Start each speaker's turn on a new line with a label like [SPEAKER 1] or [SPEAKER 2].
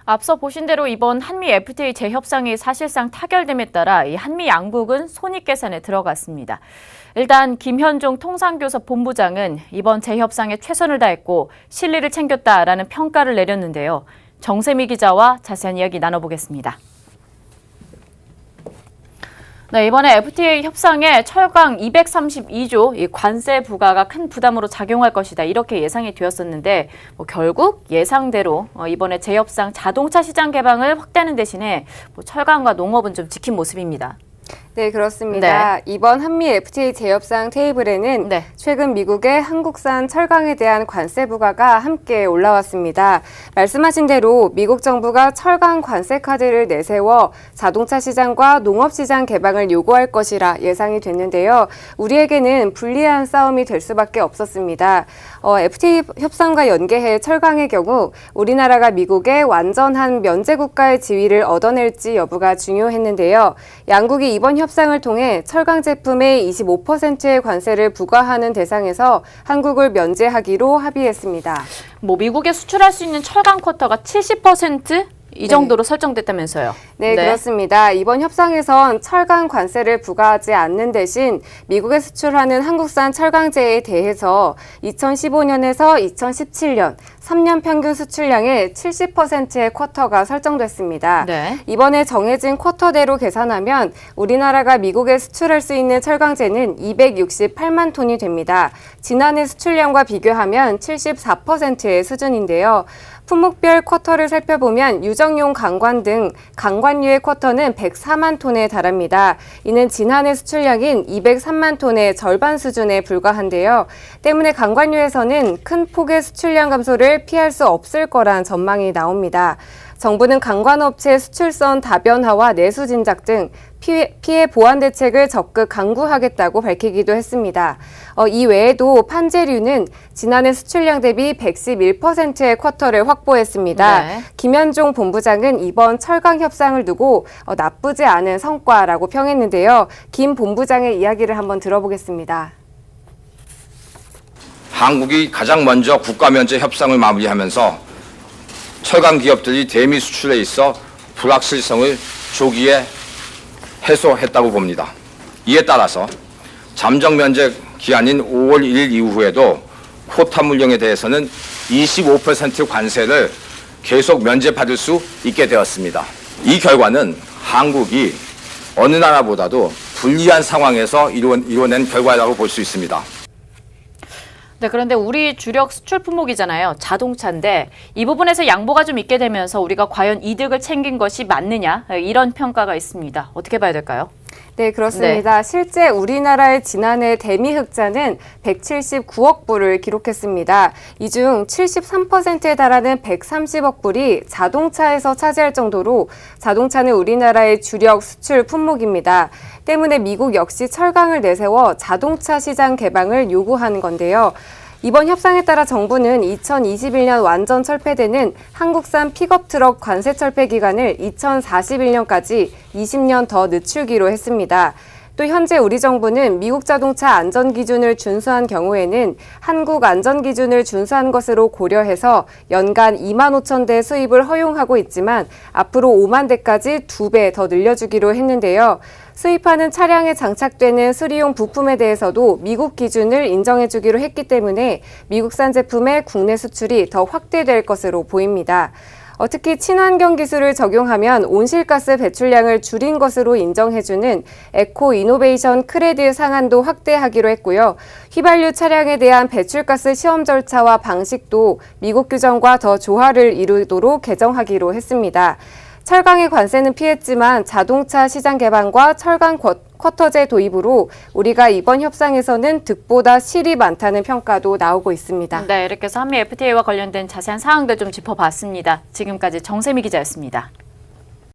[SPEAKER 1] 앞서 보신 대로 이번 한미 FTA 재협상이 사실상 타결됨에 따라 이 한미 양국은 손익계산에 들어갔습니다. 일단 김현종 통상교섭 본부장은 이번 재협상에 최선을 다했고 실리를 챙겼다라는 평가를 내렸는데요. 정세미 기자와 자세한 이야기 나눠보겠습니다. 네, 이번에 FTA 협상에 철강 232조 이 관세 부과가 큰 부담으로 작용할 것이다. 이렇게 예상이 되었었는데 결국 예상대로 이번에 재협상 자동차 시장 개방을 확대하는 대신에 철강과 농업은 좀 지킨 모습입니다.
[SPEAKER 2] 네, 그렇습니다. 이번 한미 FTA 재협상 테이블에는 최근 미국의 한국산 철강에 대한 관세 부과가 함께 올라왔습니다. 말씀하신 대로 미국 정부가 철강 관세 카드를 내세워 자동차 시장과 농업 시장 개방을 요구할 것이라 예상이 됐는데요. 우리에게는 불리한 싸움이 될 수밖에 없었습니다. FTA 협상과 연계해 철강의 경우 우리나라가 미국의 완전한 면제 국가의 지위를 얻어낼지 여부가 중요했는데요. 양국이 이번 협상을 통해 철강 제품의 25%의 관세를 부과하는 대상에서 한국을 면제하기로 합의했습니다.
[SPEAKER 1] 미국에 수출할 수 있는 철강 쿼터가 70%? 이 정도로 설정됐다면서요.
[SPEAKER 2] 네, 그렇습니다. 이번 협상에선 철강 관세를 부과하지 않는 대신 미국에 수출하는 한국산 철강제에 대해서 2015년에서 2017년 3년 평균 수출량의 70%의 쿼터가 설정됐습니다. 이번에 정해진 쿼터대로 계산하면 우리나라가 미국에 수출할 수 있는 철강제는 268만 톤이 됩니다. 지난해 수출량과 비교하면 74%의 수준인데요. 품목별 쿼터를 살펴보면 유정용 강관 등 강관유의 쿼터는 104만 톤에 달합니다. 이는 지난해 수출량인 203만 톤의 절반 수준에 불과한데요. 때문에 강관유에서는 큰 폭의 수출량 감소를 피할 수 없을 거란 전망이 나옵니다. 정부는 강관업체 수출선 다변화와 내수 진작 등 피해 보완 대책을 적극 강구하겠다고 밝히기도 했습니다. 이 외에도 판재류는 지난해 수출량 대비 111%의 쿼터를 확보했습니다. 김현종 본부장은 이번 철강 협상을 두고 나쁘지 않은 성과라고 평했는데요. 김 본부장의 이야기를 한번 들어보겠습니다.
[SPEAKER 3] 한국이 가장 먼저 국가 면제 협상을 마무리하면서 철강 기업들이 대미 수출에 있어 불확실성을 조기에 해소했다고 봅니다. 이에 따라서 잠정 면제 기한인 5월 1일 이후에도 쿼타 물량에 대해서는 25% 관세를 계속 면제받을 수 있게 되었습니다. 이 결과는 한국이 어느 나라보다도 불리한 상황에서 이뤄낸 결과라고 볼 수 있습니다.
[SPEAKER 1] 네, 그런데 우리 주력 수출 품목이잖아요. 자동차인데 이 부분에서 양보가 좀 있게 되면서 우리가 과연 이득을 챙긴 것이 맞느냐 이런 평가가 있습니다. 어떻게 봐야 될까요?
[SPEAKER 2] 네, 그렇습니다. 실제 우리나라의 지난해 대미 흑자는 179억 불을 기록했습니다. 이 중 73%에 달하는 130억 불이 자동차에서 차지할 정도로 자동차는 우리나라의 주력 수출 품목입니다. 때문에 미국 역시 철강을 내세워 자동차 시장 개방을 요구하는 건데요. 이번 협상에 따라 정부는 2021년 완전 철폐되는 한국산 픽업 트럭 관세 철폐 기간을 2041년까지 20년 더 늦추기로 했습니다. 또 현재 우리 정부는 미국 자동차 안전기준을 준수한 경우에는 한국 안전기준을 준수한 것으로 고려해서 연간 2만 5천 대 수입을 허용하고 있지만 앞으로 5만 대까지 2배 더 늘려주기로 했는데요. 수입하는 차량에 장착되는 수리용 부품에 대해서도 미국 기준을 인정해주기로 했기 때문에 미국산 제품의 국내 수출이 더 확대될 것으로 보입니다. 특히 친환경 기술을 적용하면 온실가스 배출량을 줄인 것으로 인정해주는 에코 이노베이션 크레딧 상한도 확대하기로 했고요. 휘발유 차량에 대한 배출가스 시험 절차와 방식도 미국 규정과 더 조화를 이루도록 개정하기로 했습니다. 철강의 관세는 피했지만 자동차 시장 개방과 철강 쿼터제 도입으로 우리가 이번 협상에서는 득보다 실이 많다는 평가도 나오고 있습니다.
[SPEAKER 1] 네, 이렇게 해서 한미 FTA와 관련된 자세한 사항들 좀 짚어봤습니다. 지금까지 정세미 기자였습니다.